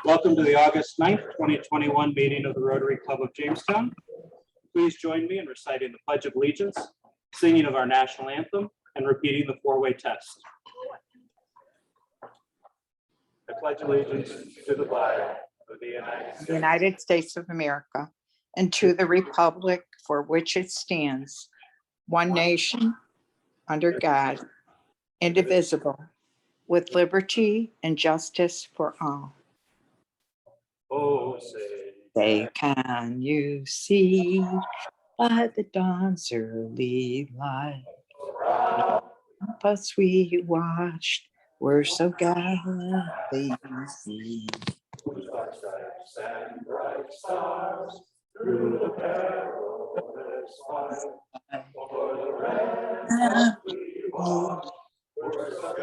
Welcome to the August 9th, 2021 meeting of the Rotary Club of Jamestown. Please join me in reciting the Pledge of Allegiance, singing of our national anthem, and repeating the four-way test. I pledge allegiance to the flag of the United States of America, and to the republic for which it stands, one nation, under God, indivisible, with liberty and justice for all. Oh, Say, can you see by the dawn's early light, us we watched were so gallantly seen. and bright stars through the perilous fight. For the red we watched were so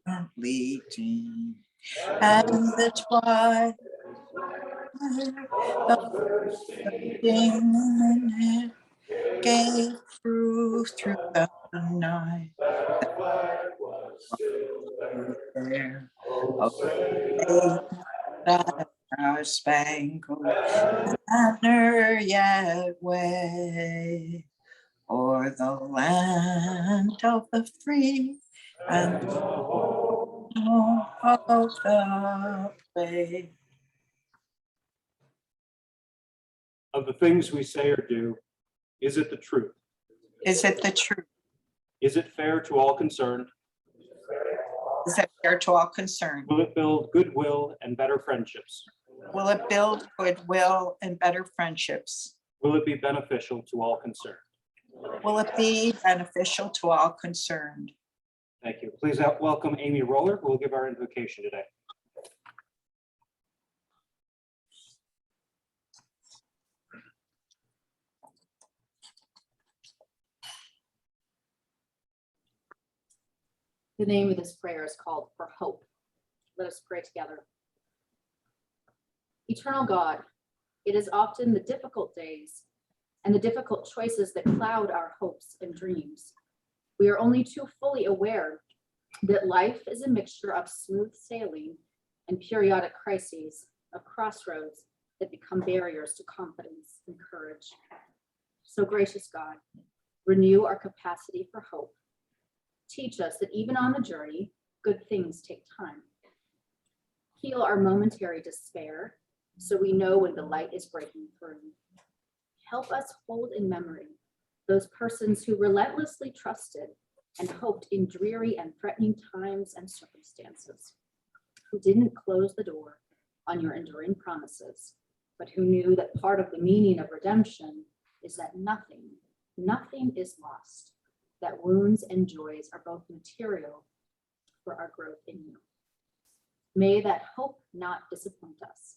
Gallantly seen. And the twilight gave proof through the night there. That our spangled banner yet wave o'er the land of the free and the home of the brave. Of the things we say or do, is it the truth? Is it the truth? Is it fair to all concerned? Is it fair to all concerned? Will it build goodwill and better friendships? Will it build goodwill and better friendships? Will it be beneficial to all concerned? Will it be beneficial to all concerned? Thank you. Please welcome Amy Roller, who will give our invocation today. The name of this prayer is called For Hope. Let us pray together. Eternal God, it is often the difficult days and the difficult choices that cloud our hopes and dreams. We are only too fully aware that life is a mixture of smooth sailing and periodic crises, of crossroads that become barriers to confidence and courage. So gracious God, renew our capacity for hope. Teach us that even on the journey, good things take time. Heal our momentary despair so we know when the light is breaking through. Help us hold in memory those persons who relentlessly trusted and hoped in dreary and threatening times and circumstances, who didn't close the door on your enduring promises, but who knew that part of the meaning of redemption is that nothing is lost, that wounds and joys are both material for our growth in you. May that hope not disappoint us,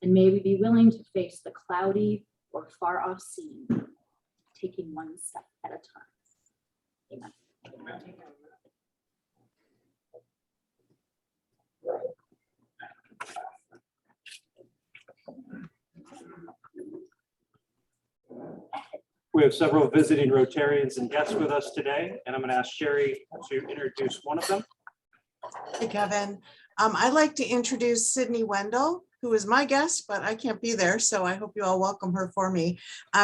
and may we be willing to face the cloudy or far off scene, taking one step at a time. Amen. We have several visiting Rotarians and guests with us today, and I'm going to ask Sherry to introduce one of them. Hey, Kevin. I'd like to introduce Sydney Wendel, who is my guest, but I can't be there, so I hope you all welcome her for me.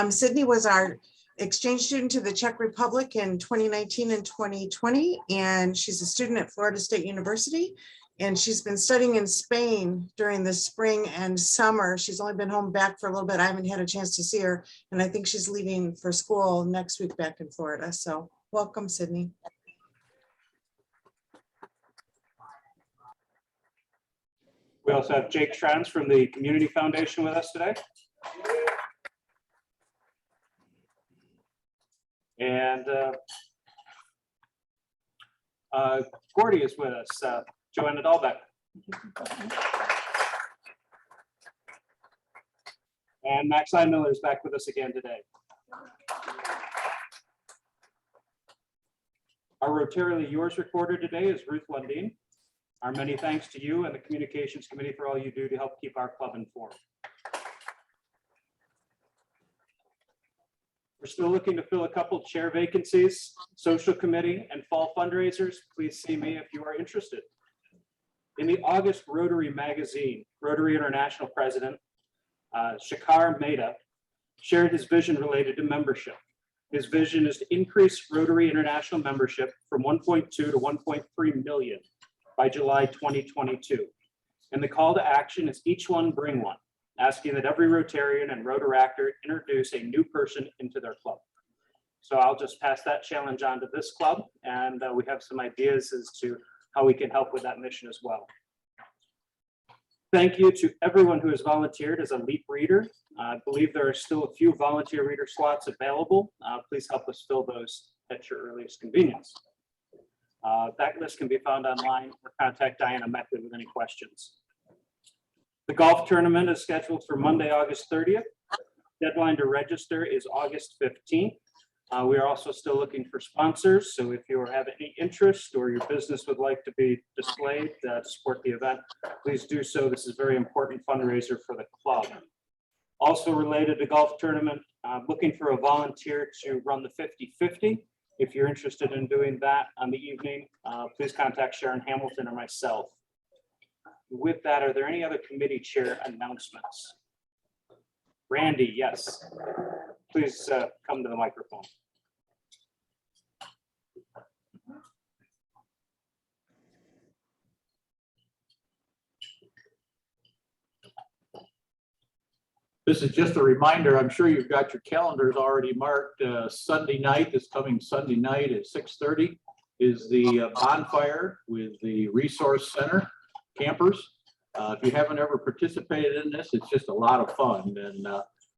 Sydney was our exchange student to the Czech Republic in 2019 and 2020, and she's a student at Florida State University, and she's been studying in Spain during the spring and summer. She's only been home back for a little bit. I haven't had a chance to see her, and I think she's leaving for school next week back in Florida. So welcome, Sydney. We also have Jake Schranz from the Community Foundation with us today. And Gordy is with us, Joanna Dahlbeck. And Max Miller is back with us again today. Our Rotarily Yours recorder today is Ruth Lundeen. Our many thanks to you and the Communications Committee for all you do to help keep our club informed. We're still looking to fill a couple chair vacancies, social committee and fall fundraisers. Please see me if you are interested. In the August Rotary magazine, Rotary International President Shakar Mehta shared his vision related to membership. His vision is to increase Rotary International membership from 1.2 to 1.3 million by July 2022. And the call to action is each one bring one, asking that every Rotarian and Rotaractor introduce a new person into their club. So I'll just pass that challenge on to this club, and we have some ideas as to how we can help with that mission as well. Thank you to everyone who has volunteered as a LEAP reader. I believe there are still a few volunteer reader slots available. Please help us fill those at your earliest convenience. That list can be found online, or contact Diana Meckley with any questions. The golf tournament is scheduled for Monday, August 30th. Deadline to register is August 15th. We are also still looking for sponsors, so if you have any interest or your business would like to be displayed to support the event, please do so. This is a very important fundraiser for the club. Also related to golf tournament, looking for a volunteer to run the 50-50. If you're interested in doing that on the evening, please contact Sharon Hamilton or myself. With that, are there any other committee chair announcements? Randy, yes. Please come to the microphone. This is just a reminder. I'm sure you've got your calendars already marked. Sunday night, this coming Sunday night at 6:30 is the bonfire with the Resource Center campers. If you haven't ever participated in this, it's just a lot of fun. And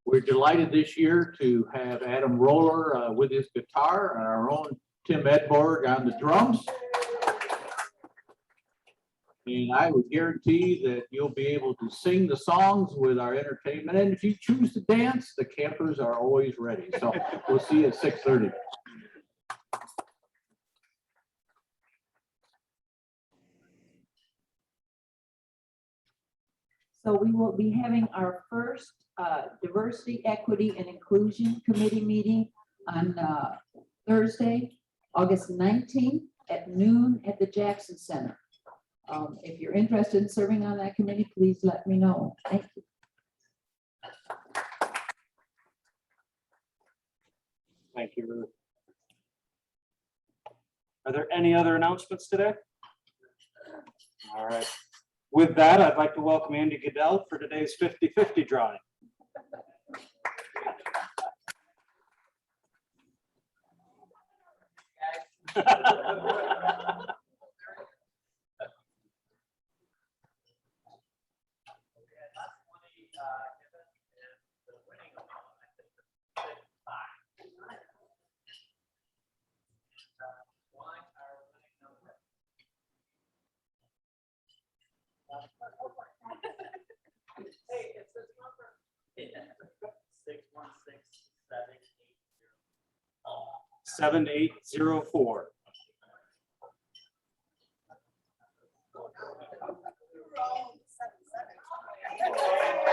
we're delighted this year to have Adam Roller with his guitar and our own Tim Edborg on the drums. And I would guarantee that you'll be able to sing the songs with our entertainment. And if you choose to dance, the campers are always ready. So we'll see you at 6:30. So we will be having our first Diversity, Equity, and Inclusion Committee meeting on Thursday, August 19th at noon at the Jackson Center. If you're interested in serving on that committee, please let me know. Thank you. Thank you, Ruth. Are there any other announcements today? All right. With that, I'd like to welcome Andy Goodell for today's 50-50 drawing. Hey, it's this number. 7804.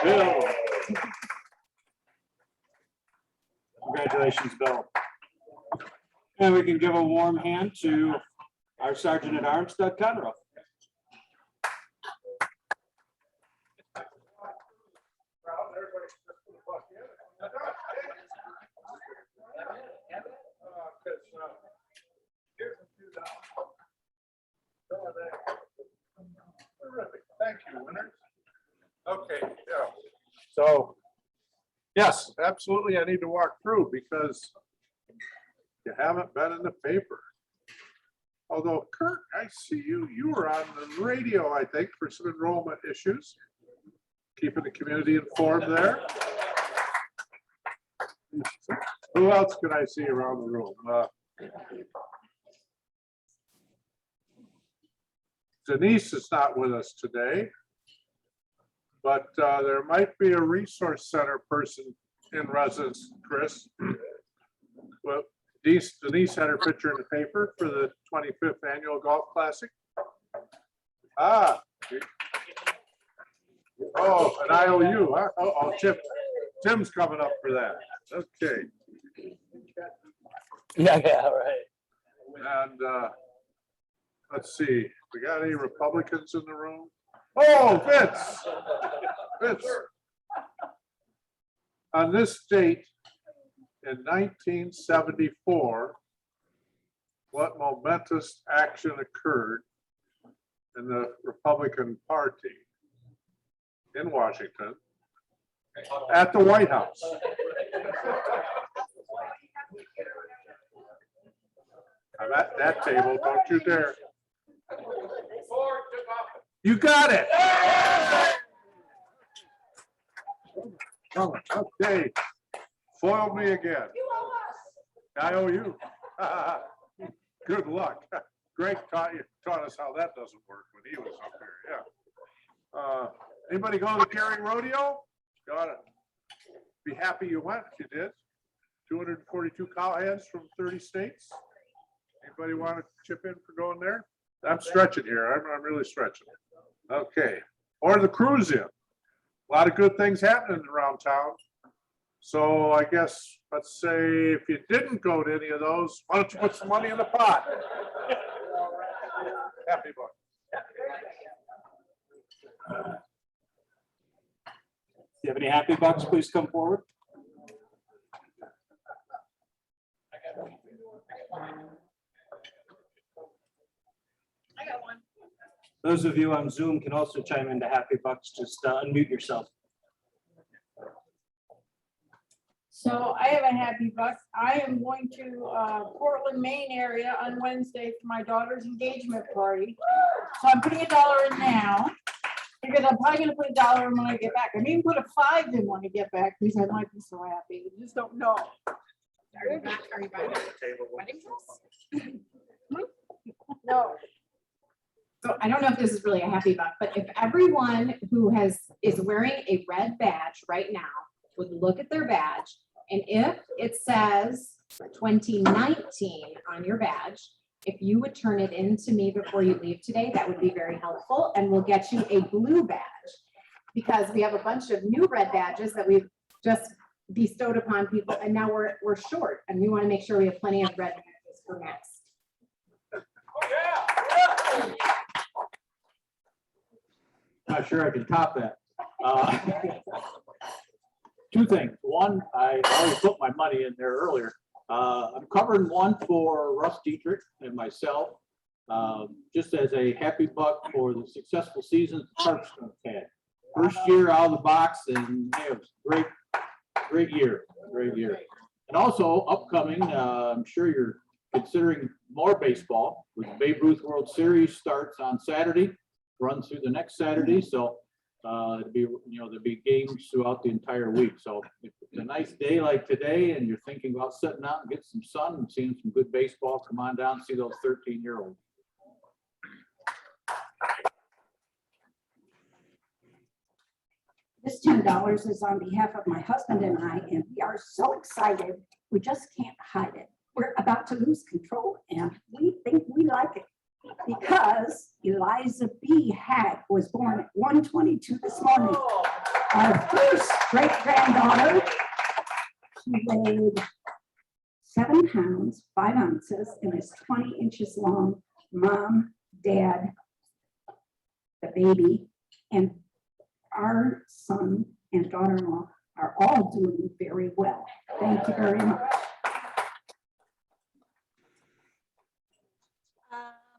Bill. Congratulations, Bill. And we can give a warm hand to our Sergeant at Arms, Doug Conroe. Terrific. Thank you, Leonard. Okay, yeah. So, yes, absolutely. I need to walk through because you haven't been in the paper. Although, Kurt, I see you were on the radio, I think, for some enrollment issues. Keeping the community informed there. Who else can I see around the room? Denise is not with us today, but there might be a resource center person in residence, Chris. Well, Denise had her picture in the paper for the 25th annual golf classic. Ah. Oh, an IOU, huh? Oh, Tim's coming up for that. Okay. Yeah, right. And Let's see, we got any Republicans in the room? Oh, Vince. Vince. On this date in 1974, what momentous action occurred in the Republican Party in Washington at the White House? I'm at that table, don't you dare. You got it. Okay, foiled me again. I owe you. Good luck. Greg taught us how that doesn't work when he was up here, yeah. Anybody go to the Caring Rodeo? Got it. Be happy you went if you did. 242 cowhands from 30 states. Anybody want to chip in for going there? I'm stretching here. I'm really stretching. Okay. Or the cruise in. A lot of good things happening around town. So I guess, let's say if you didn't go to any of those, why don't you put some money in the pot? Happy book. If you have any happy bucks, please come forward. I got one. Those of you on Zoom can also chime into happy bucks. Just unmute yourself. So I have a happy buck. I am going to Portland, Maine area on Wednesday for my daughter's engagement party. So I'm putting $1 in now because I'm probably gonna put $1 in when I get back. I may even put a 5 in when I get back because I might be so happy. You just don't know. Are you buying wedding dress? No. So I don't know if this is really a happy buck, but if everyone who is wearing a red badge right now would look at their badge, and if it says 2019 on your badge, if you would turn it in to me before you leave today, that would be very helpful, and we'll get you a blue badge. Because we have a bunch of new red badges that we've just bestowed upon people, and now we're short, and we want to make sure we have plenty of red badges for next. Not sure I can top that. Two things. One, I already put my money in there earlier. I'm covering one for Russ Dietrich and myself, just as a happy buck for the successful season the Sharks had. First year out of the box, and it was great year. And also upcoming, I'm sure you're considering more baseball with the Babe Ruth World Series starts on Saturday, runs through the next Saturday. So it'll be, there'll be games throughout the entire week. So if it's a nice day like today and you're thinking about sitting out and getting some sun and seeing some good baseball, come on down and see those 13-year-olds. This $10 is on behalf of my husband and I, and we are so excited. We just can't hide it. We're about to lose control, and we think we like it because Eliza B. Hagg was born at 1:22 this morning. Our first great-granddaughter. She weighed 7 pounds, 5 ounces, and is 20 inches long. Mom, Dad, the baby, and our son and daughter-in-law are all doing very well. Thank you very much.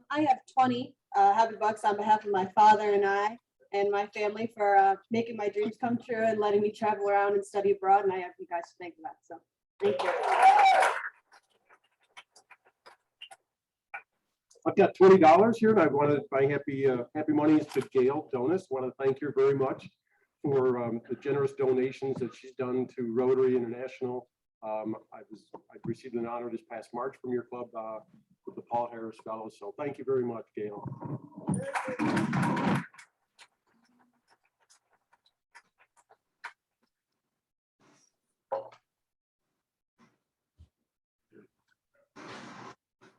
I have 20 happy bucks on behalf of my father and I and my family for making my dreams come true and letting me travel around and study abroad. And I have you guys to thank for that. So thank you. I've got $20 here, and I wanted my happy monies to Gail Donis. Want to thank her very much for the generous donations that she's done to Rotary International. I received an honor this past March from your club with the Paul Harris Fellows. So thank you very much, Gail.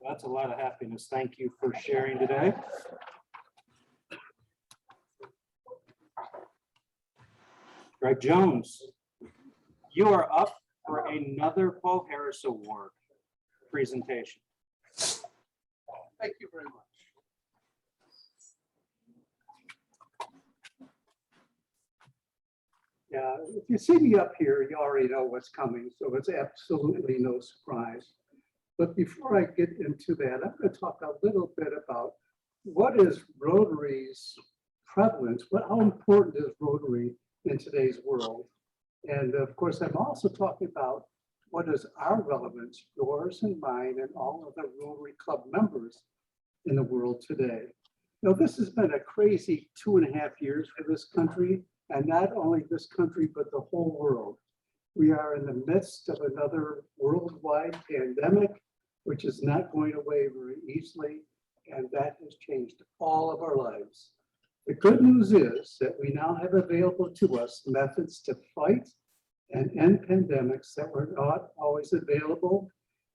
That's a lot of happiness. Thank you for sharing today. Greg Jones, you are up for another Paul Harris Award presentation. Thank you very much. Yeah, if you see me up here, you already know what's coming, so it's absolutely no surprise. But before I get into that, I'm going to talk a little bit about what is Rotary's prevalence, how important is Rotary in today's world? And of course, I'm also talking about what is our relevance, yours and mine, and all of the Rotary Club members in the world today. You know, this has been a crazy 2.5 years for this country, and not only this country, but the whole world. We are in the midst of another worldwide pandemic, which is not going away very easily, and that has changed all of our lives. The good news is that we now have available to us methods to fight and end pandemics that were not always available,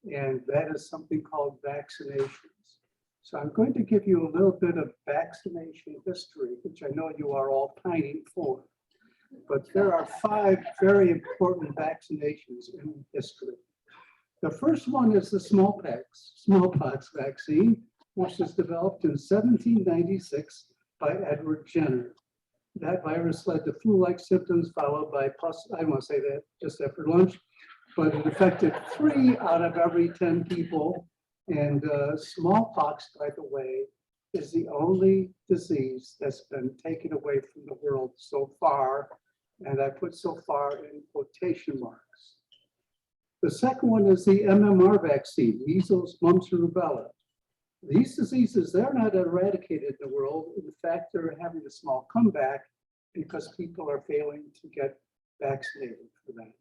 and that is something called vaccinations. So I'm going to give you a little bit of vaccination history, which I know you are all pining for. But there are 5 very important vaccinations in history. The first one is the smallpox vaccine, which was developed in 1796 by Edward Jenner. That virus led to flu-like symptoms followed by pus. I won't say that just after lunch, but it affected 3 out of every 10 people. And smallpox, by the way, is the only disease that's been taken away from the world so far. And I put so far in quotation marks. The second one is the MMR vaccine, measles, mumps, and rubella. These diseases, they're not eradicated in the world. In fact, they're having a small comeback because people are failing to get vaccinated for that.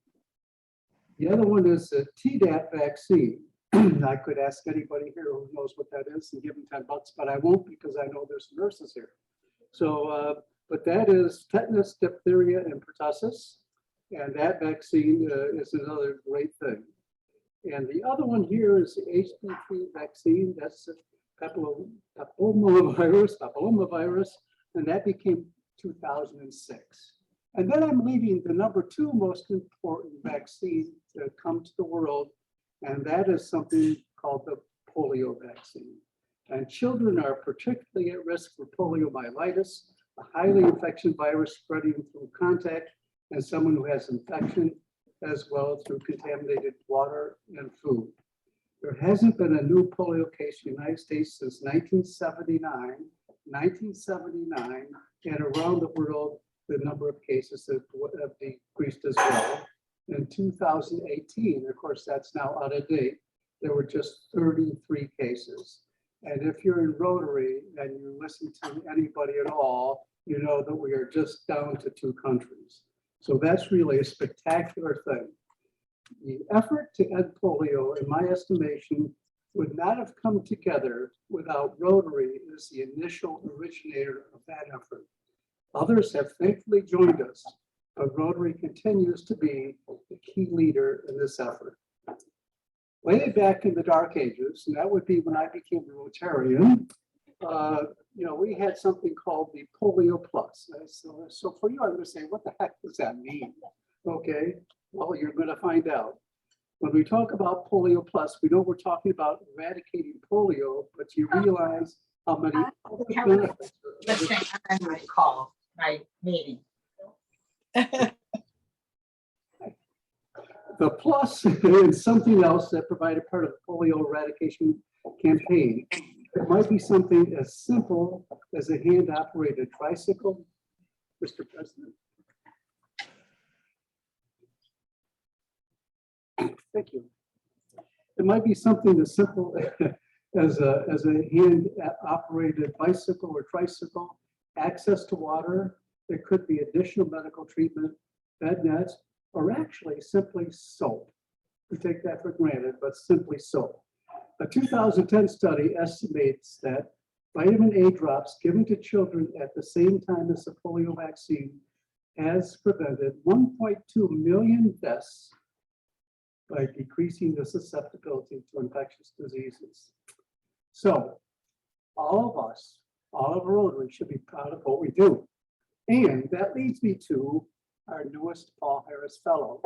The other one is the Tdap vaccine. I could ask anybody here who knows what that is and give them $10, but I won't because I know there's nurses here. So, but that is tetanus, diphtheria, and pertussis. And that vaccine is another great thing. And the other one here is the HPV vaccine. That's papillomavirus, and that became 2006. And then I'm leaving the number 2 most important vaccine to come to the world, and that is something called the polio vaccine. And children are particularly at risk for poliomyelitis, a highly infectious virus spreading through contact and someone who has infection, as well as through contaminated water and food. There hasn't been a new polio case in the United States since 1979, and around the world, the number of cases have decreased as well. In 2018, of course, that's now out of date, there were just 33 cases. And if you're in Rotary and you listen to anybody at all, you know that we are just down to 2 countries. So that's really a spectacular thing. The effort to end polio, in my estimation, would not have come together without Rotary as the initial originator of that effort. Others have thankfully joined us, but Rotary continues to be the key leader in this effort. Way back in the dark ages, and that would be when I became a Rotarian, you know, we had something called the Polio Plus. So for you, I'm going to say, what the heck does that mean? Okay, well, you're going to find out. When we talk about Polio Plus, we know we're talking about eradicating polio, but you realize how many other benefits. I call my meeting. The plus is something else that provided part of the polio eradication campaign. It might be something as simple as a hand-operated tricycle, Mr. President. Thank you. It might be something as simple as a hand-operated bicycle or tricycle, access to water. There could be additional medical treatment, bed nets, or actually simply soap. We take that for granted, but simply soap. A 2010 study estimates that vitamin A drops given to children at the same time as the polio vaccine has prevented 1.2 million deaths by decreasing the susceptibility to infectious diseases. So all of us, all of Rotary should be proud of what we do. And that leads me to our newest Paul Harris Fellow.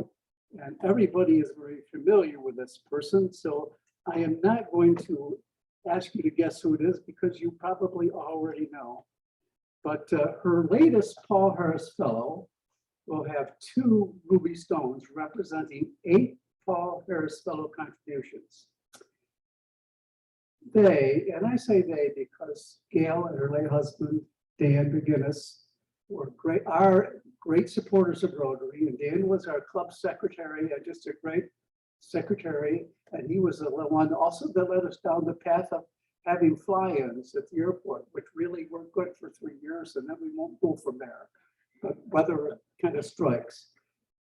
And everybody is very familiar with this person, so I am not going to ask you to guess who it is because you probably already know. But her latest Paul Harris Fellow will have 2 ruby stones representing 8 Paul Harris Fellow contributions. They, and I say they because Gail and her late husband, Dan McGinnis, are great supporters of Rotary, and Dan was our club secretary, and just a great secretary, and he was the one also that led us down the path of having fly-ins at the airport, which really were good for 3 years, and then we won't go from there. But weather kind of strikes.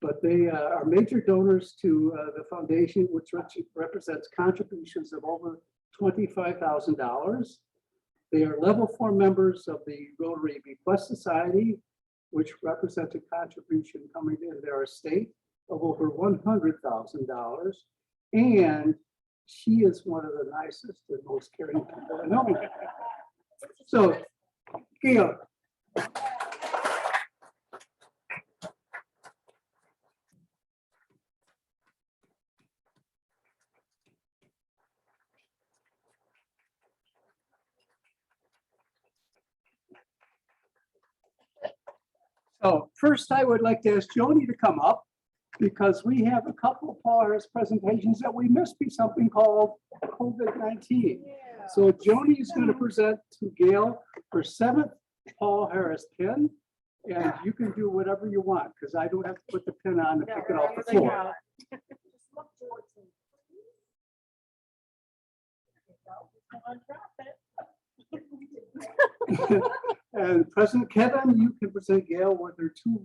But they are major donors to the foundation, which represents contributions of over $25,000. They are level 4 members of the Rotary Bequest Society, which represents a contribution coming into their estate of over $100,000. And she is one of the nicest and most caring people I know. So, Gail. So first, I would like to ask Joni to come up because we have a couple of Paul Harris presentations that we missed be something called COVID-19. So Joni is going to present to Gail her 7th Paul Harris pin, and you can do whatever you want because I don't have to put the pin on to pick it off the floor. And President Kevin, you can present Gail with her two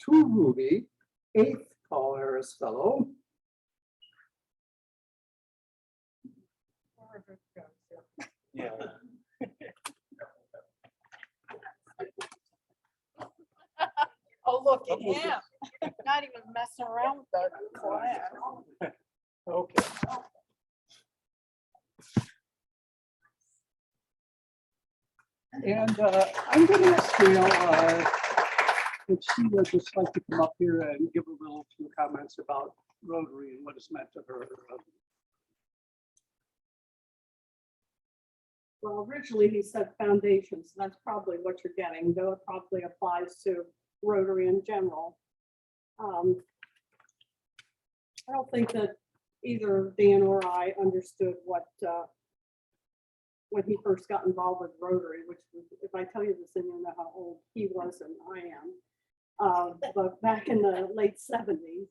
ruby 8th Paul Harris Fellow. Yeah. Oh, look at him. Not even messing around with the class. Okay. And I'm going to ask Gail if she would just like to come up here and give a little few comments about Rotary and what it's meant to her. Well, originally he said foundations. So that's probably what you're getting, though it probably applies to Rotary in general. I don't think that either Dan or I understood what when he first got involved with Rotary, which was, if I tell you this, then you'll know how old he was and I am. But back in the late 70s,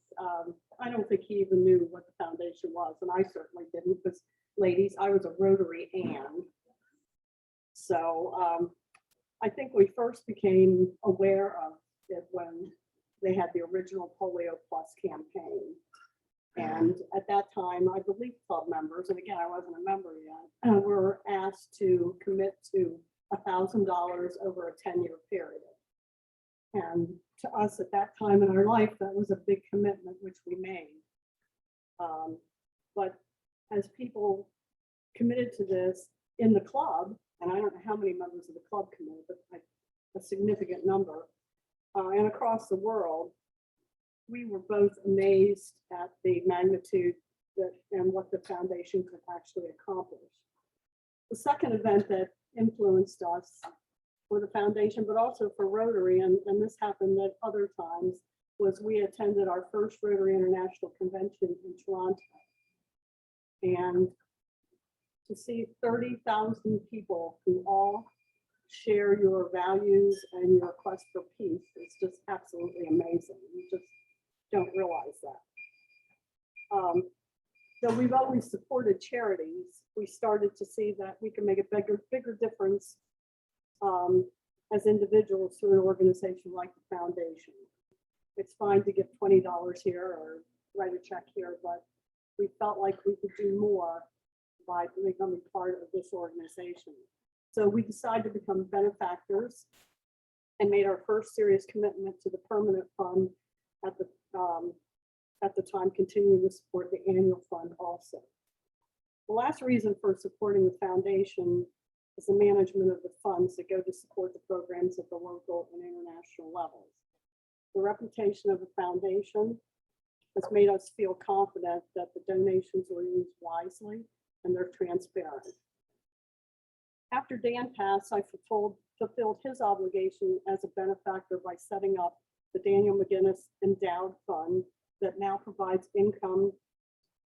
I don't think he even knew what the foundation was, and I certainly didn't, because ladies, I was a Rotary and. So I think we first became aware of it when they had the original Polio Plus campaign. And at that time, I believe club members, and again, I wasn't a member yet, were asked to commit to $1,000 over a 10-year period. And to us at that time in our life, that was a big commitment, which we made. But as people committed to this in the club, and I don't know how many members of the club committed, but a significant number, and across the world, we were both amazed at the magnitude that and what the foundation could actually accomplish. The second event that influenced us for the foundation, but also for Rotary, and this happened at other times, was we attended our first Rotary International Convention in Toronto. And to see 30,000 people who all share your values and your quest for peace is just absolutely amazing. You just don't realize that. So we've always supported charities. We started to see that we can make a bigger difference as individuals through an organization like the foundation. It's fine to give $20 here or write a check here, but we felt like we could do more by becoming part of this organization. So we decided to become benefactors and made our first serious commitment to the permanent fund at the time, continuing to support the annual fund also. The last reason for supporting the foundation is the management of the funds that go to support the programs at the local and international levels. The reputation of the foundation has made us feel confident that the donations are used wisely and they're transparent. After Dan passed, I fulfilled his obligation as a benefactor by setting up the Daniel McGinnis Endowed Fund that now provides income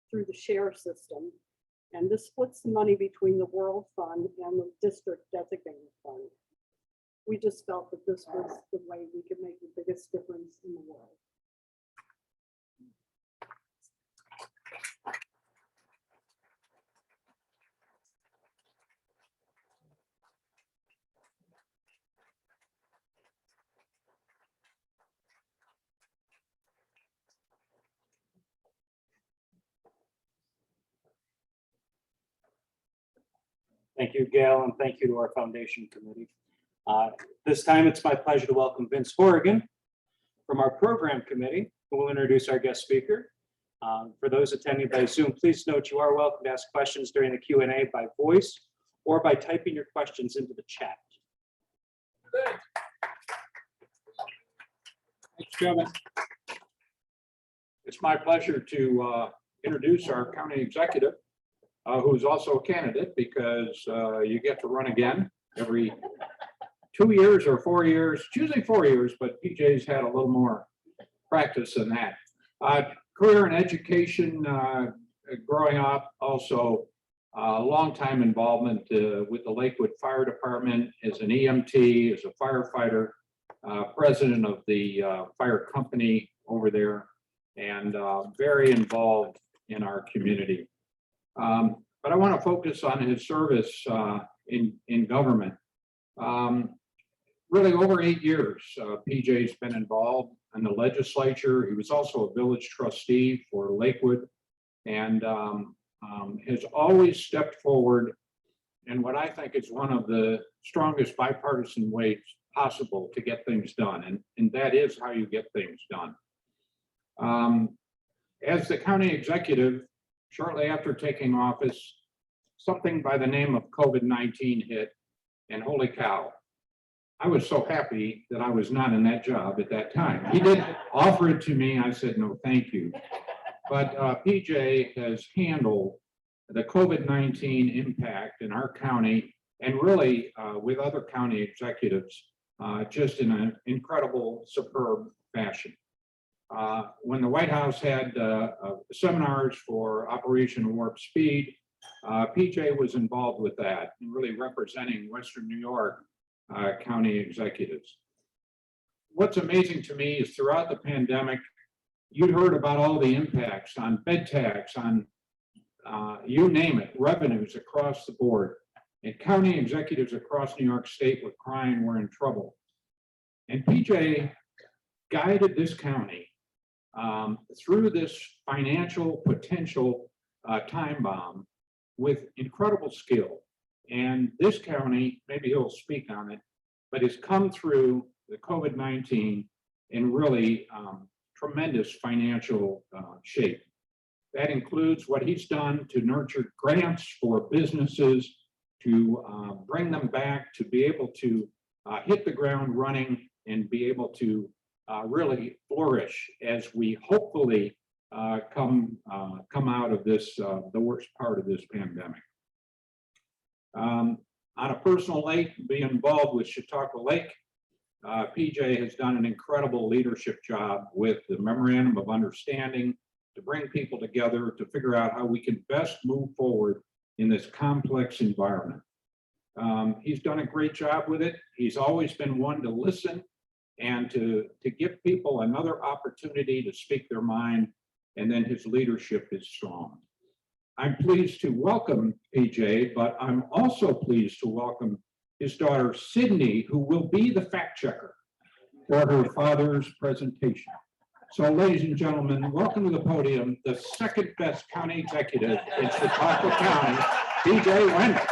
through the share system. And this splits the money between the World Fund and the district designated fund. We just felt that this was the way we could make the biggest difference in the world. Thank you, Gail, and thank you to our foundation committee. This time, it's my pleasure to welcome Vince Horrigan from our program committee, who will introduce our guest speaker. For those attending by Zoom, please note you are welcome to ask questions during the Q&A by voice or by typing your questions into the chat. Thanks, Kevin. It's my pleasure to introduce our county executive, who's also a candidate, because you get to run again every 2 years or 4 years. It's usually 4 years, but PJ's had a little more practice than that. Career in education, growing up, also long time involvement with the Lakewood Fire Department as an EMT, as a firefighter, president of the fire company over there, and very involved in our community. But I want to focus on his service in government. Really over 8 years, PJ's been involved in the legislature. He was also a village trustee for Lakewood, and has always stepped forward in what I think is one of the strongest bipartisan ways possible to get things done, and that is how you get things done. As the county executive, shortly after taking office, something by the name of COVID-19 hit, and holy cow, I was so happy that I was not in that job at that time. He did offer it to me. I said, no, thank you. But PJ has handled the COVID-19 impact in our county, and really with other county executives, just in an incredible, superb fashion. When the White House had seminars for Operation Warp Speed, PJ was involved with that and really representing Western New York county executives. What's amazing to me is throughout the pandemic, you'd heard about all the impacts on bed tax, on you name it, revenues across the board. And county executives across New York State were crying we're in trouble. And PJ guided this county through this financial potential time bomb with incredible skill. And this county, maybe he'll speak on it, but has come through the COVID-19 in really tremendous financial shape. That includes what he's done to nurture grants for businesses, to bring them back, to be able to hit the ground running and be able to really flourish as we hopefully come out of this, the worst part of this pandemic. On a personal note, being involved with Chautauqua Lake, PJ has done an incredible leadership job with the Memorandum of Understanding to bring people together to figure out how we can best move forward in this complex environment. He's done a great job with it. He's always been one to listen and to give people another opportunity to speak their mind, and then his leadership is strong. I'm pleased to welcome PJ, but I'm also pleased to welcome his daughter, Sydney, who will be the fact checker for her father's presentation. So ladies and gentlemen, welcome to the podium, the second best county executive in Chautauqua County, PJ Wendel.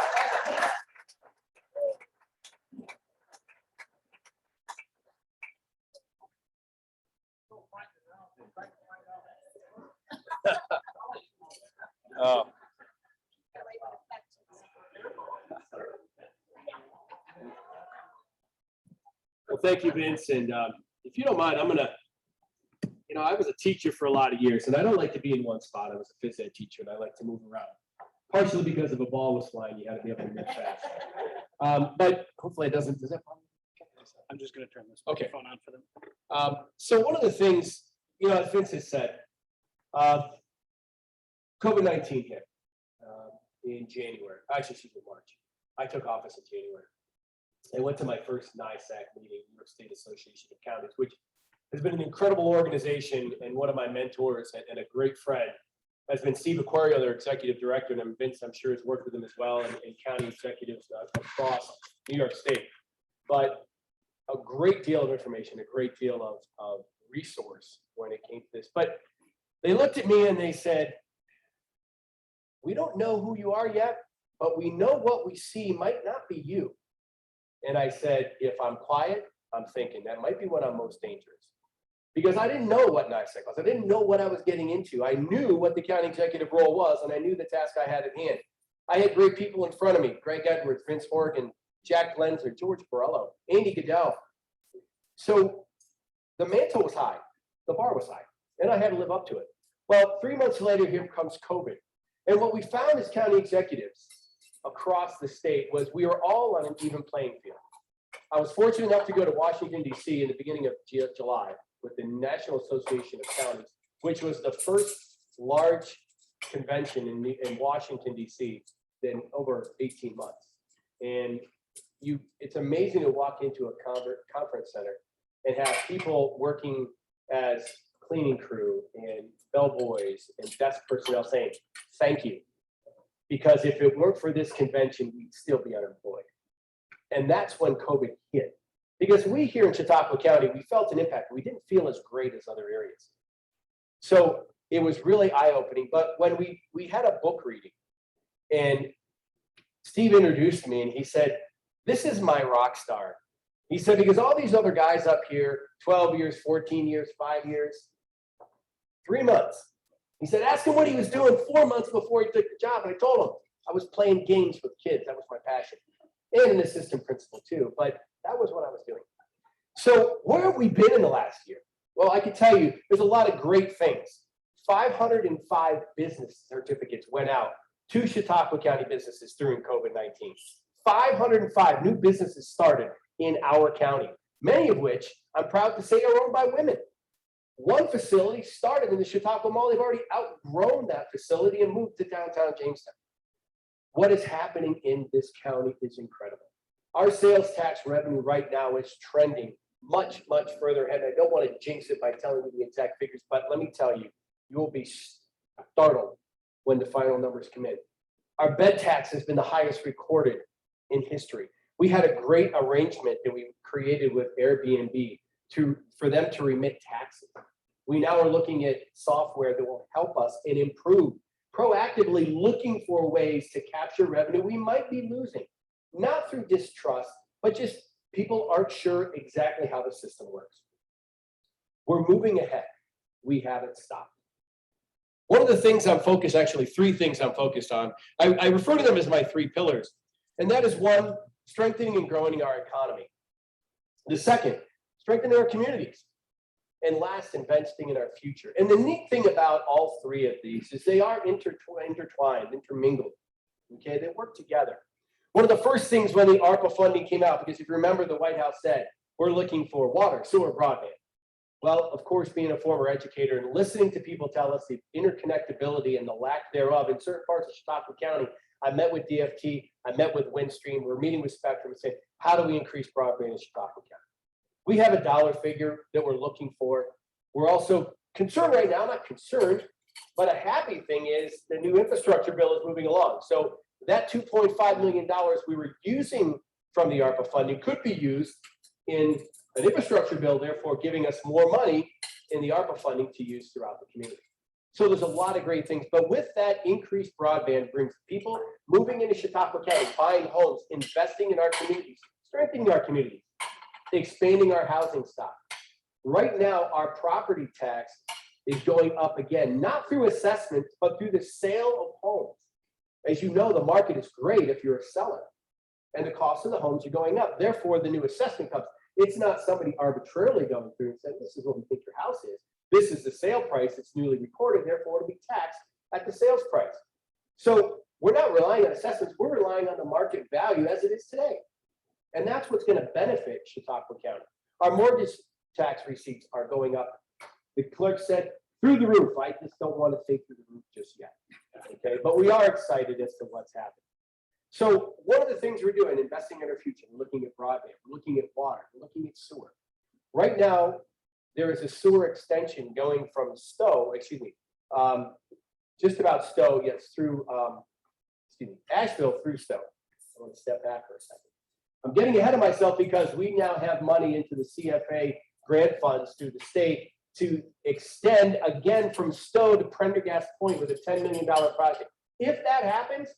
Well, thank you, Vince. And if you don't mind, I'm gonna, I was a teacher for a lot of years, and I don't like to be in one spot. I was a phys ed teacher, and I like to move around. Partially because if a ball was flying, you had to be able to move fast. But hopefully it doesn't. Does that bother you? I'm just gonna turn this Okay. phone on for them. So one of the things, as Vince has said, COVID-19 hit in January, actually, excuse me, March. I took office in January. I went to my first NISAC meeting, New York State Association of Counties, which has been an incredible organization, and one of my mentors and a great friend has been Steve Aquario, their executive director, and Vince, I'm sure, has worked with him as well, and county executives across New York State. But a great deal of information, a great deal of resource when it came to this. But they looked at me and they said, we don't know who you are yet, but we know what we see might not be you. And I said, if I'm quiet, I'm thinking that might be when I'm most dangerous. Because I didn't know what NISAC was. I didn't know what I was getting into. I knew what the county executive role was, and I knew the task I had at hand. I had great people in front of me: Greg Edwards, Vince Horgan, Jack Lenzer, George Borello, Andy Goodell. So the mantle was high, the bar was high, and I had to live up to it. Well, 3 months later, here comes COVID. And what we found as county executives across the state was we were all on an even playing field. I was fortunate enough to go to Washington, D.C. in the beginning of July with the National Association of Counties, which was the first large convention in Washington, D.C. in over 18 months. And it's amazing to walk into a conference center and have people working as cleaning crew and bellboys and desk personnel saying, thank you. Because if it weren't for this convention, we'd still be unemployed. And that's when COVID hit. Because we here in Chautauqua County, we felt an impact. We didn't feel as great as other areas. So it was really eye-opening. But when we had a book reading, and Steve introduced me and he said, this is my rock star. He said, because all these other guys up here, 12 years, 14 years, 5 years, 3 months. He said, ask him what he was doing 4 months before he took the job. And I told him I was playing games with kids. That was my passion. And an assistant principal too, but that was what I was doing. So where have we been in the last year? Well, I can tell you, there's a lot of great things. 505 business certificates went out to Chautauqua County businesses during COVID-19. 505 new businesses started in our county, many of which I'm proud to say are owned by women. One facility started in the Chautauqua Mall. They've already outgrown that facility and moved to downtown Jamestown. What is happening in this county is incredible. Our sales tax revenue right now is trending much, much further ahead. I don't want to jinx it by telling you the exact figures, but let me tell you, you will be startled when the final numbers come in. Our bed tax has been the highest recorded in history. We had a great arrangement that we created with Airbnb for them to remit taxes. We now are looking at software that will help us and improve, proactively looking for ways to capture revenue we might be losing, not through distrust, but just people aren't sure exactly how the system works. We're moving ahead. We haven't stopped. One of the things I'm focused, actually 3 things I'm focused on, I refer to them as my 3 pillars. And that is 1, strengthening and growing our economy. The second, strengthening our communities. And last, investing in our future. And the neat thing about all 3 of these is they are intertwined, intermingled. Okay, they work together. One of the first things when the ARPA funding came out, because if you remember, the White House said, we're looking for water, sewer, broadband. Well, of course, being a former educator and listening to people tell us the interconnectability and the lack thereof in certain parts of Chautauqua County, I met with DFT, I met with Windstream, we're meeting with Spectrum and saying, how do we increase broadband in Chautauqua County? We have a dollar figure that we're looking for. We're also concerned right now, not concerned, but a happy thing is the new infrastructure bill is moving along. So that $2.5 million we were using from the ARPA funding could be used in an infrastructure bill, therefore giving us more money in the ARPA funding to use throughout the community. So there's a lot of great things, but with that increased broadband brings people moving into Chautauqua County, buying homes, investing in our communities, strengthening our communities, expanding our housing stock. Right now, our property tax is going up again, not through assessments, but through the sale of homes. As you know, the market is great if you're a seller, and the cost of the homes are going up. Therefore, the new assessment comes. It's not somebody arbitrarily going through and saying, this is what we think your house is. This is the sale price. It's newly recorded. Therefore, it'll be taxed at the sales price. So we're not relying on assessments. We're relying on the market value as it is today. And that's what's going to benefit Chautauqua County. Our mortgage tax receipts are going up. The clerk said through the roof. I just don't want to say through the roof just yet. Okay, but we are excited as to what's happening. So one of the things we're doing, investing in our future, we're looking at broadband, we're looking at water, we're looking at sewer. Right now, there is a sewer extension going from Stowe, just about Stowe, yes, through, Asheville through Stowe. I want to step back for a second. I'm getting ahead of myself because we now have money into the CFA grant funds through the state to extend again from Stowe to Prendergast Point with a $10 million project. If that happens,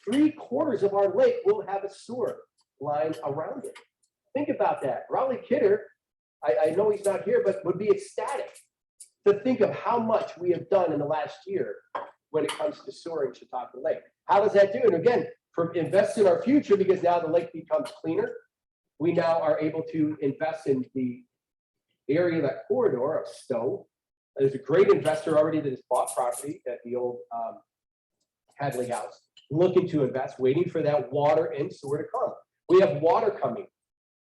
3/4 of our lake will have a sewer line around it. Think about that. Raleigh Kidder, I know he's not here, but would be ecstatic to think of how much we have done in the last year when it comes to sewer in Chautauqua Lake. How does that do? And again, invest in our future, because now the lake becomes cleaner. We now are able to invest in the area, that corridor of Stowe. There's a great investor already that has bought property at the old Hadley House, looking to invest, waiting for that water and sewer to come. We have water coming.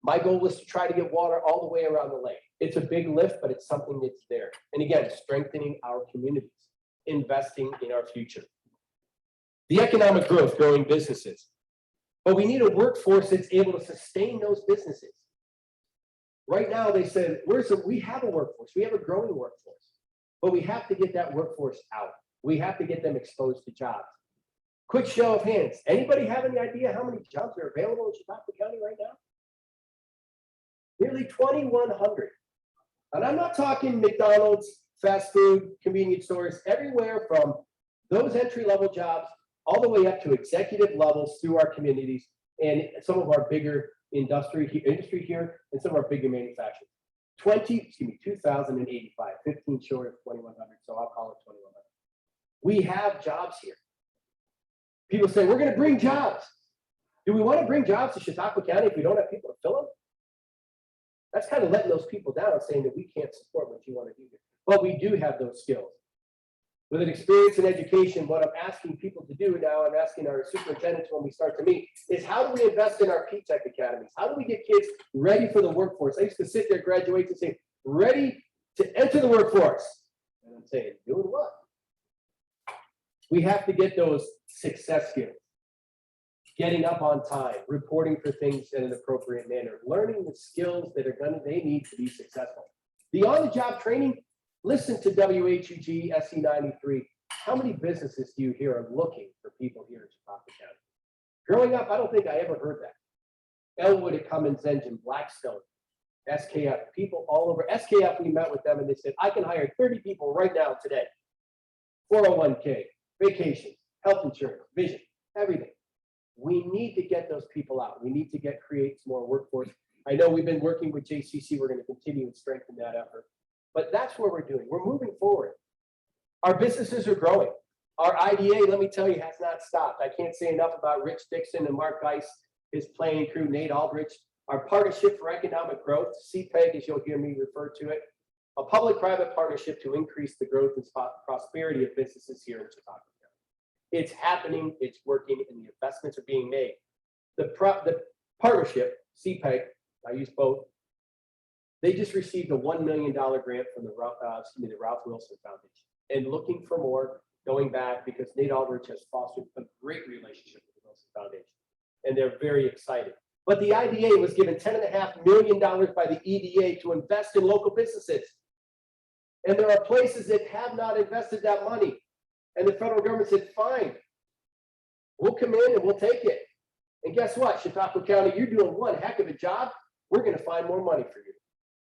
My goal is to try to get water all the way around the lake. It's a big lift, but it's something that's there. And again, strengthening our communities, investing in our future. The economic growth, growing businesses. But we need a workforce that's able to sustain those businesses. Right now, they said, we have a workforce, we have a growing workforce, but we have to get that workforce out. We have to get them exposed to jobs. Quick show of hands. Anybody have any idea how many jobs are available in Chautauqua County right now? Nearly 2,100. And I'm not talking McDonald's, fast food, convenience stores, everywhere from those entry-level jobs all the way up to executive levels through our communities and some of our bigger industry here and some of our bigger manufacturers. 2,085, 15 short of 2,100, so I'll call it 2,100. We have jobs here. People say, we're going to bring jobs. Do we want to bring jobs to Chautauqua County if we don't have people to fill them? That's kind of letting those people down, saying that we can't support what you want to do here. But we do have those skills. With an experience in education, what I'm asking people to do now, I'm asking our superintendents when we start to meet, is how do we invest in our P-Tech academies? How do we get kids ready for the workforce? I used to sit there, graduates, and say, ready to enter the workforce. And I'm saying, doing what? We have to get those success skills. Getting up on time, reporting for things in an appropriate manner, learning the skills that they need to be successful. The on-the-job training, listen to WHUG SE93. How many businesses do you hear are looking for people here in Chautauqua County? Growing up, I don't think I ever heard that. Elwood at Cummins Engine, Blackstone, SKF, people all over. SKF, we met with them and they said, I can hire 30 people right now today. 401k, vacations, health insurance, vision, everything. We need to get those people out. We need to create some more workforce. I know we've been working with JCC. We're going to continue and strengthen that effort. But that's what we're doing. We're moving forward. Our businesses are growing. Our IDA, let me tell you, has not stopped. I can't say enough about Rich Dixon and Mark Geis, his planning crew, Nate Aldrich. Our partnership for economic growth, CPEG, as you'll hear me refer to it, a public-private partnership to increase the growth and prosperity of businesses here in Chautauqua. It's happening, it's working, and the investments are being made. The partnership, CPEG, I use both, they just received a $1 million grant from the Ralph Wilson Foundation. And looking for more, going back, because Nate Aldrich has fostered a great relationship with the Wilson Foundation. And they're very excited. But the IDA was given $10.5 million by the EDA to invest in local businesses. And there are places that have not invested that money. And the federal government said, fine, we'll come in and we'll take it. And guess what, Chautauqua County, you're doing one heck of a job. We're going to find more money for you.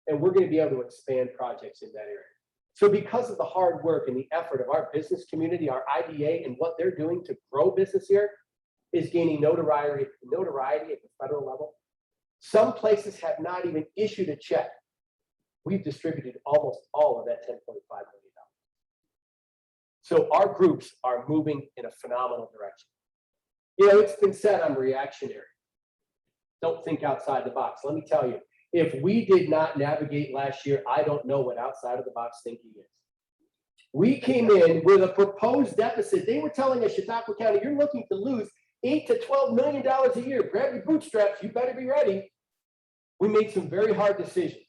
And we're going to be able to expand projects in that area. So because of the hard work and the effort of our business community, our IDA, and what they're doing to grow business here is gaining notoriety at the federal level. Some places have not even issued a check. We've distributed almost all of that $10.5 million. So our groups are moving in a phenomenal direction. You know, it's been said I'm reactionary. Don't think outside the box. Let me tell you, if we did not navigate last year, I don't know what outside of the box thinking is. We came in with a proposed deficit. They were telling us, Chautauqua County, you're looking to lose $8 to $12 million a year. Grab your bootstraps, you better be ready. We made some very hard decisions.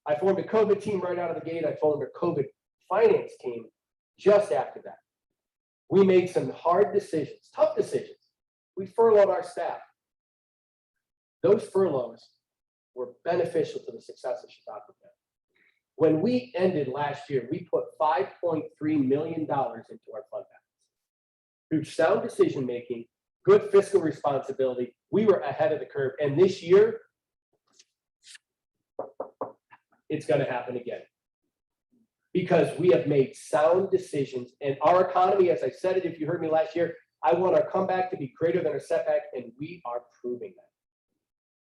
I formed a COVID team right out of the gate. I formed a COVID finance team just after that. We made some hard decisions, tough decisions. We furloughed our staff. Those furloughs were beneficial to the success of Chautauqua County. When we ended last year, we put $5.3 million into our fund balance. Through sound decision-making, good fiscal responsibility, we were ahead of the curve. And this year, it's going to happen again. Because we have made sound decisions, and our economy, as I said it, if you heard me last year, I want our comeback to be greater than our setback, and we are proving that.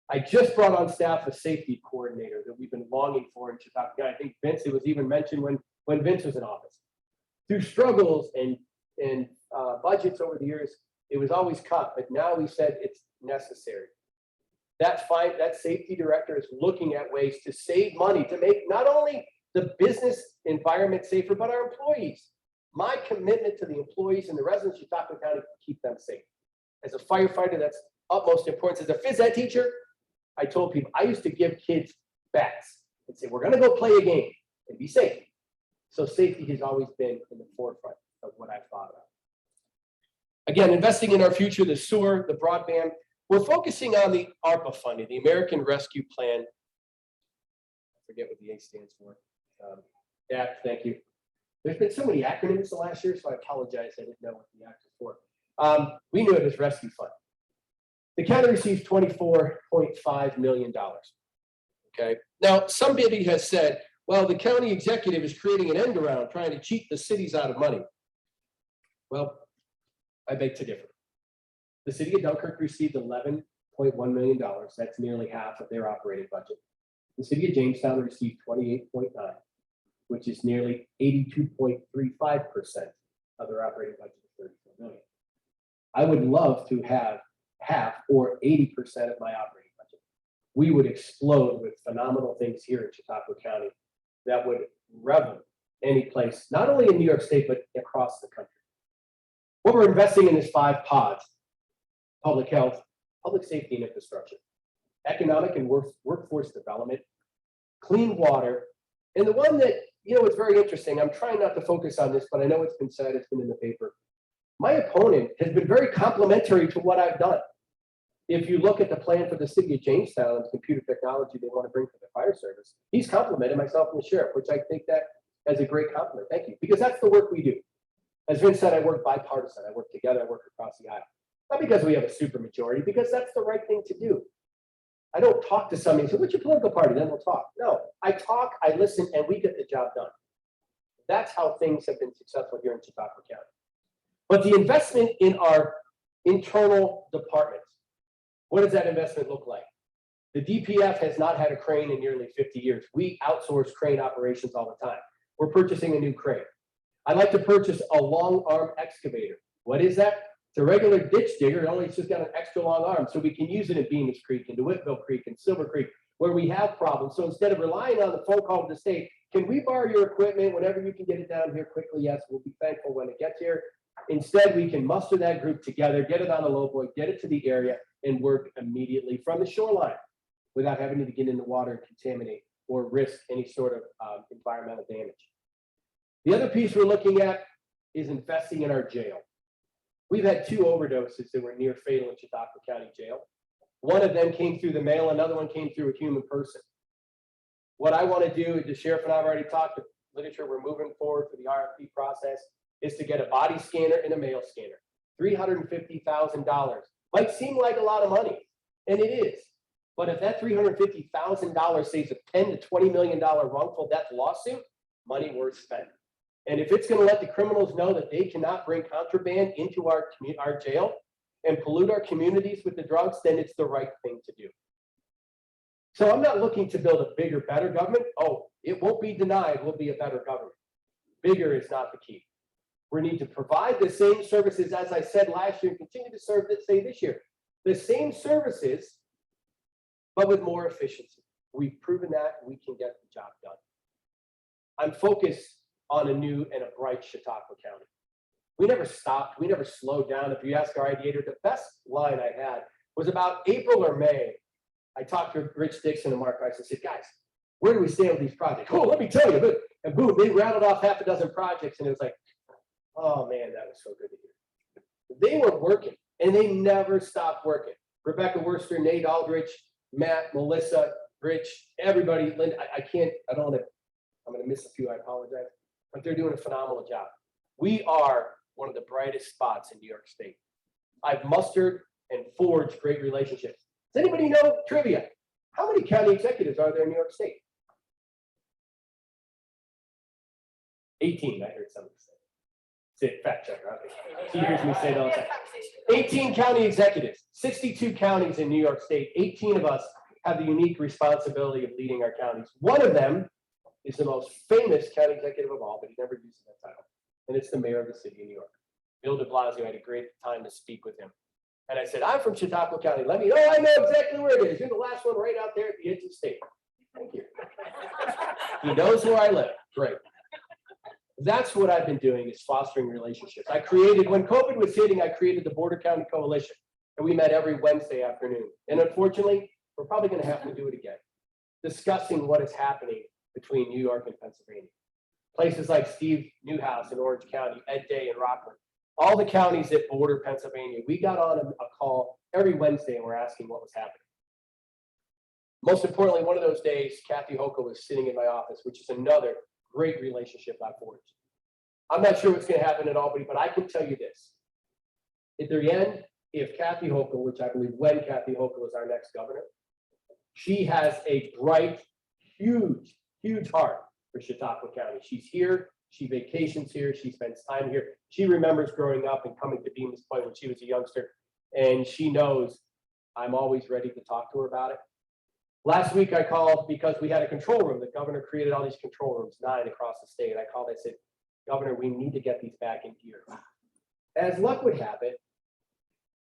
I just brought on staff a safety coordinator that we've been longing for in Chautauqua County. I think Vince, it was even mentioned when Vince was in office. Through struggles and budgets over the years, it was always cut, but now we said it's necessary. That safety director is looking at ways to save money, to make not only the business environment safer, but our employees. My commitment to the employees and the residents of Chautauqua County to keep them safe. As a firefighter, that's utmost importance. As a phys ed teacher, I told people, I used to give kids bats and say, we're gonna go play a game and be safe. So safety has always been in the forefront of what I've thought about. Again, investing in our future, the sewer, the broadband. We're focusing on the ARPA funding, the American Rescue Plan. I forget what the A stands for. Yeah, thank you. There's been so many acronyms the last year, so I apologize. I didn't know what the act is for. We knew it as Rescue Fund. The county receives $24.5 million. Okay. Now, somebody has said, well, the county executive is creating an end around trying to cheat the cities out of money. Well, I beg to differ. The city of Dunkirk received $11.1 million. That's nearly half of their operating budget. The city of Jamestown received 28.9, which is nearly 82.35% of their operating budget of 34 million. I would love to have half or 80% of my operating budget. We would explode with phenomenal things here in Chautauqua County that would revel any place, not only in New York State, but across the country. What we're investing in is 5 pods: public health, public safety and infrastructure, economic and workforce development, clean water, and the one that, you know, it's very interesting. I'm trying not to focus on this, but I know it's been said, it's been in the paper. My opponent has been very complimentary to what I've done. If you look at the plan for the city of Jamestown and computer technology they want to bring for the fire service, he's complimented myself and the sheriff, which I take that as a great compliment. Thank you, because that's the work we do. As Vince said, I work bipartisan. I work together. I work across the aisle. Not because we have a super majority, because that's the right thing to do. I don't talk to somebody and say, what's your political party? Then we'll talk. No, I talk, I listen, and we get the job done. That's how things have been successful here in Chautauqua County. But the investment in our internal departments, what does that investment look like? The DPF has not had a crane in nearly 50 years. We outsource crane operations all the time. We're purchasing a new crane. I'd like to purchase a long arm excavator. What is that? It's a regular ditch digger, only it's just got an extra long arm, so we can use it in Bemis Creek and DeWittville Creek and Silver Creek, where we have problems. So instead of relying on the phone call to the state, can we borrow your equipment whenever you can get it down here quickly? Yes, we'll be thankful when it gets here. Instead, we can muster that group together, get it on a low boy, get it to the area, and work immediately from the shoreline without having to get in the water and contaminate or risk any sort of environmental damage. The other piece we're looking at is investing in our jail. We've had 2 overdoses that were near fatal in Chautauqua County Jail. One of them came through the mail, another one came through a human person. What I want to do, the sheriff and I have already talked, the literature we're moving forward for the RFP process, is to get a body scanner and a mail scanner. $350,000. Might seem like a lot of money, and it is. But if that $350,000 saves a $10 to $20 million wrongful death lawsuit, money worth spent. And if it's going to let the criminals know that they cannot bring contraband into our jail and pollute our communities with the drugs, then it's the right thing to do. So I'm not looking to build a bigger, better government. Oh, it won't be denied we'll be a better government. Bigger is not the key. We need to provide the same services, as I said last year, and continue to serve this year. The same services, but with more efficiency. We've proven that we can get the job done. I'm focused on a new and a bright Chautauqua County. We never stopped. We never slowed down. If you ask our ideator, the best line I had was about April or May. I talked to Rich Dixon and Mark Rice and said, guys, where do we stand with these projects? Oh, let me tell you. And boom, they rattled off half a dozen projects. And it was like, oh man, that was so good to hear. They were working and they never stopped working. Rebecca Worcester, Nate Aldrich, Matt, Melissa, Rich, everybody, Linda, I'm going to miss a few, I apologize, but they're doing a phenomenal job. We are one of the brightest spots in New York State. I've mustered and forged great relationships. Does anybody know trivia? How many county executives are there in New York State? 18, I heard somebody say. Say fact checker. Okay. She hears me say it all the time. 18 county executives, 62 counties in New York State. 18 of us have the unique responsibility of leading our counties. One of them is the most famous county executive of all, but he never uses that title. And it's the mayor of the city of New York. Bill de Blasio. I had a great time to speak with him. And I said, I'm from Chautauqua County. Let me know. I know exactly where it is. You're the last one right out there at the edge of the state. Thank you. He knows where I live. Great. That's what I've been doing, is fostering relationships. When COVID was hitting, I created the Border County Coalition, and we met every Wednesday afternoon. And unfortunately, we're probably going to have to do it again, discussing what is happening between New York and Pennsylvania. Places like Steve Newhouse in Orange County, Ed Day in Rockland, all the counties that border Pennsylvania. We got on a call every Wednesday and we're asking what was happening. Most importantly, one of those days, Kathy Hochul was sitting in my office, which is another great relationship I forged. I'm not sure what's going to happen in Albany, but I can tell you this. At the end, if Kathy Hochul, which I believe when Kathy Hochul is our next governor, she has a bright, huge, huge heart for Chautauqua County. She's here. She vacations here. She spends time here. She remembers growing up and coming to Bemis Point when she was a youngster. And she knows I'm always ready to talk to her about it. Last week I called because we had a control room. The governor created all these control rooms, 9 across the state. I called, I said, Governor, we need to get these back in gear. As luck would have it,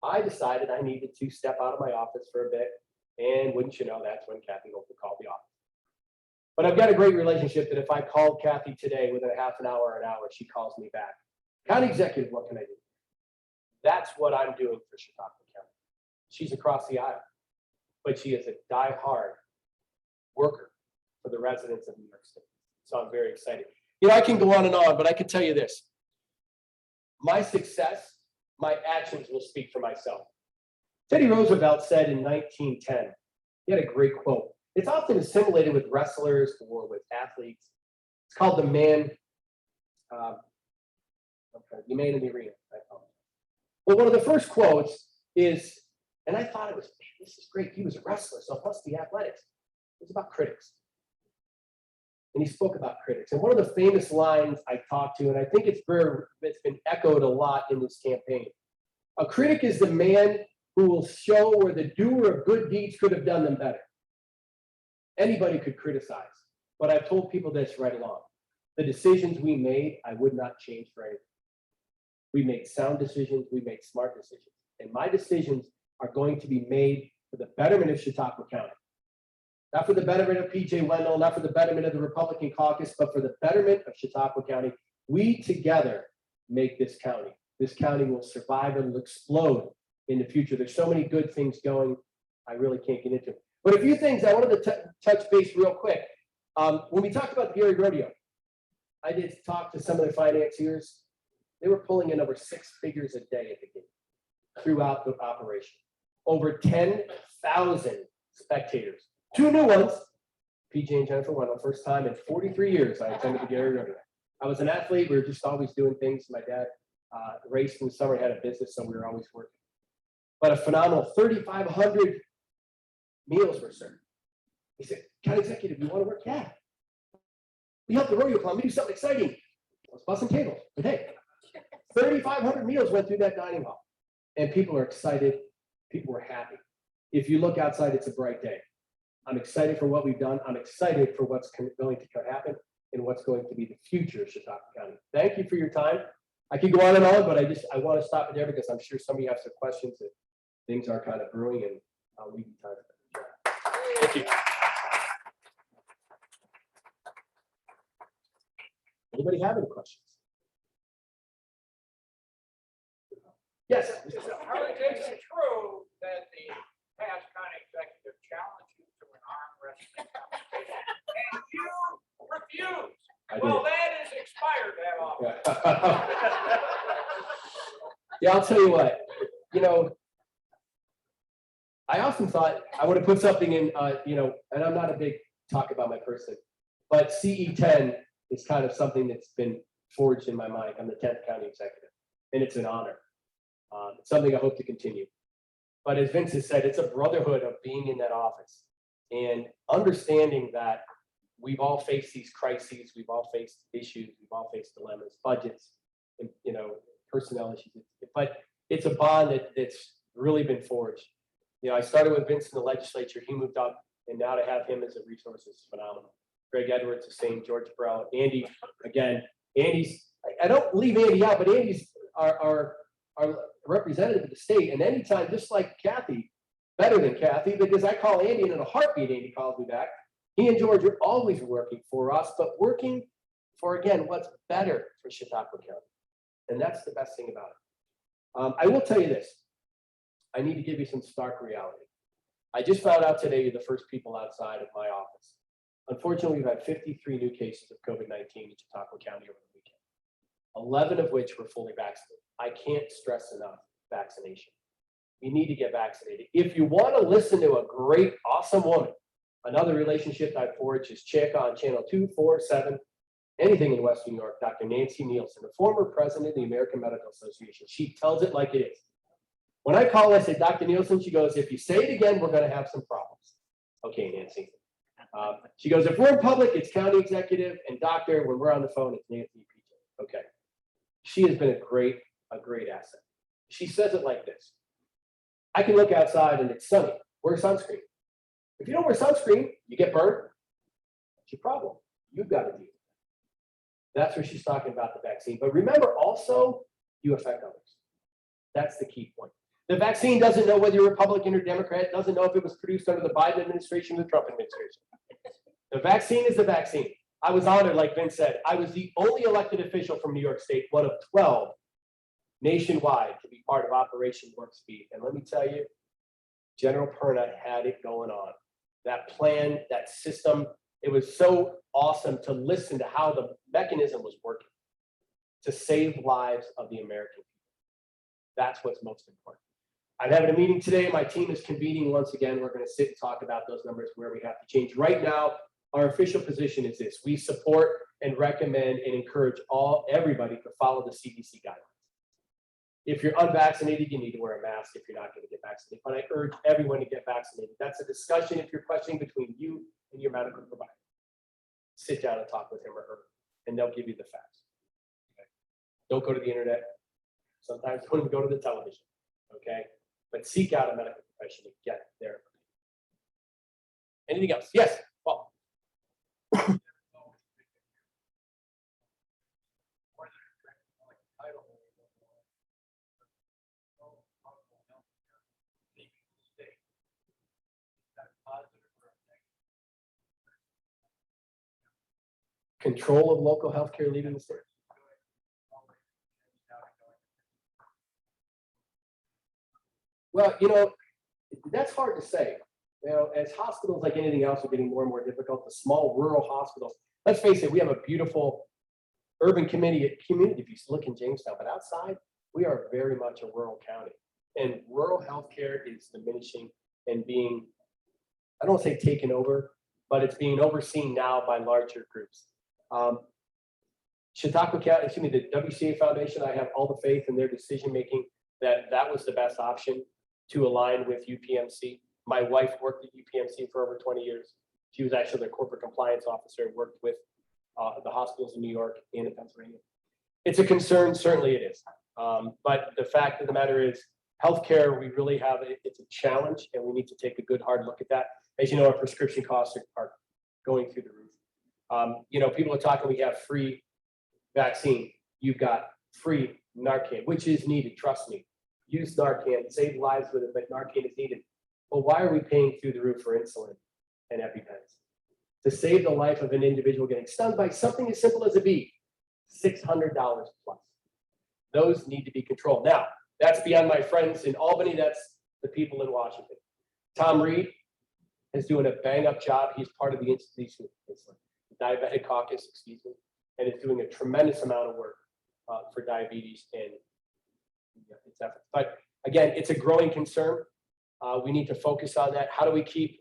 I decided I needed to step out of my office for a bit. And wouldn't you know, that's when Kathy Hochul called the office. But I've got a great relationship that if I called Kathy today within a half an hour or an hour, she calls me back. County executive, what can I do? That's what I'm doing for Chautauqua County. She's across the aisle, but she is a die-hard worker for the residents of New York State. So I'm very excited. You know, I can go on and on, but I can tell you this. My success, my actions will speak for myself. Teddy Roosevelt said in 1910, he had a great quote. It's often assimilated with wrestlers or with athletes. It's called the man in the arena. Well, one of the first quotes is, and I thought it was, man, this is great. He was a wrestler, so it must be athletics. It was about critics. And he spoke about critics. And one of the famous lines I talked to, and I think it's been echoed a lot in this campaign. A critic is the man who will show where the doer of good deeds could have done them better. Anybody could criticize, but I've told people this right along. The decisions we made, I would not change for anything. We made sound decisions, we made smart decisions. And my decisions are going to be made for the betterment of Chautauqua County. Not for the betterment of PJ Wendel, not for the betterment of the Republican caucus, but for the betterment of Chautauqua County. We together make this county. This county will survive and will explode in the future. There's so many good things going, I really can't get into it. But a few things I wanted to touch base real quick. When we talked about the Gary Rodeo, I did talk to some of the financiers. They were pulling in over 6 figures a day at the game throughout the operation. Over 10,000 spectators. 2 new ones, PJ and Jennifer Wendel, first time in 43 years I attended the Gary Rodeo. I was an athlete. We were just always doing things. My dad raced in the summer, had a business, so we were always working. But a phenomenal 3,500 meals were served. He said, County Executive, you want to work? Yeah. We helped the rodeo club. We do something exciting. Let's bust some tables. But hey, 3,500 meals went through that dining hall. And people are excited. People were happy. If you look outside, it's a bright day. I'm excited for what we've done. I'm excited for what's going to happen and what's going to be the future of Chautauqua County. Thank you for your time. I could go on and on, but I want to stop it there because I'm sure some of you have some questions that things are kind of brewing, and I'll leave you time. Thank you. Anybody have any questions? Yes. Is it true that the past county executive challenged you to an arm wrestling competition and you refused? Well, that is expired that often. Yeah, I'll tell you what, you know, I often thought I would have put something in, you know, and I'm not a big talk about my person, but CE10 is kind of something that's been forged in my mind. I'm the 10th county executive, and it's an honor. It's something I hope to continue. But as Vince has said, it's a brotherhood of being in that office and understanding that we've all faced these crises, we've all faced issues, we've all faced dilemmas, budgets, and, you know, personnel issues. But it's a bond that's really been forged. You know, I started with Vince in the legislature, he moved up, and now to have him as a resource is phenomenal. Greg Edwards, the same, George Burrell, Andy, again, Andy's, I don't leave Andy out, but Andy's our representative of the state. And anytime, just like Kathy, better than Kathy, because I call Andy and in a heartbeat, Andy calls me back. He and George are always working for us, but working for, again, what's better for Chautauqua County. And that's the best thing about it. I will tell you this. I need to give you some stark reality. I just found out today you're the first people outside of my office. Unfortunately, we've had 53 new cases of COVID-19 in Chautauqua County over the weekend, 11 of which were fully vaccinated. I can't stress enough vaccination. You need to get vaccinated. If you want to listen to a great, awesome woman, another relationship I forged is Chick on channel 247, anything in Western New York, Dr. Nancy Nielsen, the former president of the American Medical Association. She tells it like it is. When I call, I say, Dr. Nielsen, she goes, if you say it again, we're going to have some problems. Okay, Nancy. She goes, if we're in public, it's county executive, and doctor, when we're on the phone, it's Nancy PJ. Okay. She has been a great asset. She says it like this. I can look outside and it's sunny. Wear sunscreen. If you don't wear sunscreen, you get burned. It's your problem. You've got to deal with it. That's where she's talking about the vaccine. But remember also, you affect others. That's the key point. The vaccine doesn't know whether you're Republican or Democrat, doesn't know if it was produced under the Biden administration or the Trump administration. The vaccine is the vaccine. I was honored, like Vince said, I was the only elected official from New York State, one of 12 nationwide to be part of Operation Warp Speed. And let me tell you, General Perna had it going on. That plan, that system, it was so awesome to listen to how the mechanism was working to save lives of the American people. That's what's most important. I'm having a meeting today. My team is convening once again. We're going to sit and talk about those numbers where we have to change. Right now, our official position is this. We support and recommend and encourage everybody to follow the CDC guidelines. If you're unvaccinated, you need to wear a mask if you're not going to get vaccinated. But I urge everyone to get vaccinated. That's a discussion, if you're questioning, between you and your medical provider. Sit down and talk with him or her, and they'll give you the facts. Okay? Don't go to the internet. Sometimes don't even go to the television. Okay? But seek out a medical professional to get there. Anything else? Yes, Paul. Control of local healthcare leaving the state. Well, you know, that's hard to say. You know, as hospitals, like anything else, are getting more and more difficult, the small rural hospitals, let's face it, we have a beautiful urban community if you look in Jamestown, but outside, we are very much a rural county. And rural healthcare is diminishing and being, I don't want to say taken over, but it's being overseen now by larger groups. Chautauqua County, excuse me, the WCA Foundation, I have all the faith in their decision-making that was the best option to align with UPMC. My wife worked at UPMC for over 20 years. She was actually their corporate compliance officer and worked with the hospitals in New York and in Pennsylvania. It's a concern, certainly it is. But the fact of the matter is, healthcare, we really have it's a challenge, and we need to take a good hard look at that. As you know, our prescription costs are going through the roof. You know, people are talking, we have free vaccine. You've got free Narcan, which is needed, trust me. Use Narcan, save lives with it, but Narcan is needed. But why are we paying through the roof for insulin and EpiPens? To save the life of an individual getting stung by something as simple as a bee, $600 plus. Those need to be controlled. Now, That's beyond my friends in Albany. That's the people in Washington. Tom Reed is doing a bang-up job. He's part of the institution, diabetic caucus, excuse me, and is doing a tremendous amount of work for diabetes and its efforts. But again, it's a growing concern. We need to focus on that. How do we keep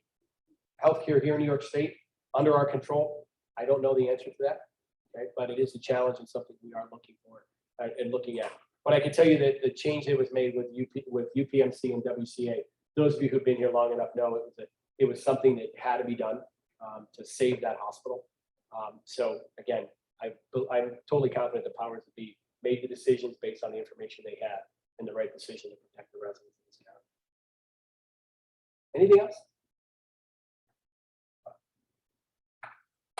healthcare here in New York State under our control? I don't know the answer to that, okay? But it is a challenge and something we are looking for and looking at. But I can tell you that the change that was made with UPMC and WCA, those of you who've been here long enough know it was something that had to be done to save that hospital. So again, I'm totally confident the powers that be made the decisions based on the information they had and the right decision to protect the residents of this county. Anything else?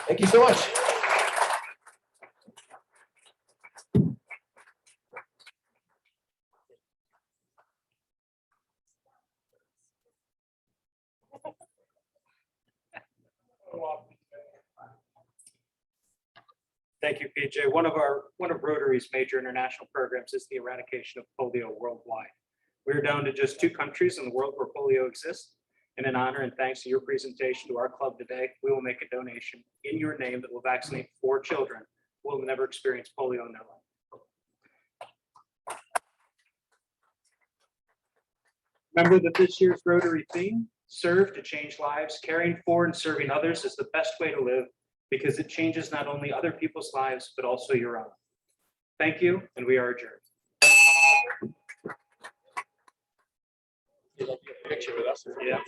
Thank you so much. Thank you, PJ. One of Rotary's major international programs is the eradication of polio worldwide. We're down to just 2 countries in the world where polio exists. And in honor and thanks to your presentation to our club today, we will make a donation in your name that will vaccinate 4 children who will never experience polio in their life. Remember that this year's Rotary theme, serve to change lives, caring for and serving others is the best way to live because it changes not only other people's lives, but also your own. Thank you, and we are adjourned. Picture with us. Yeah.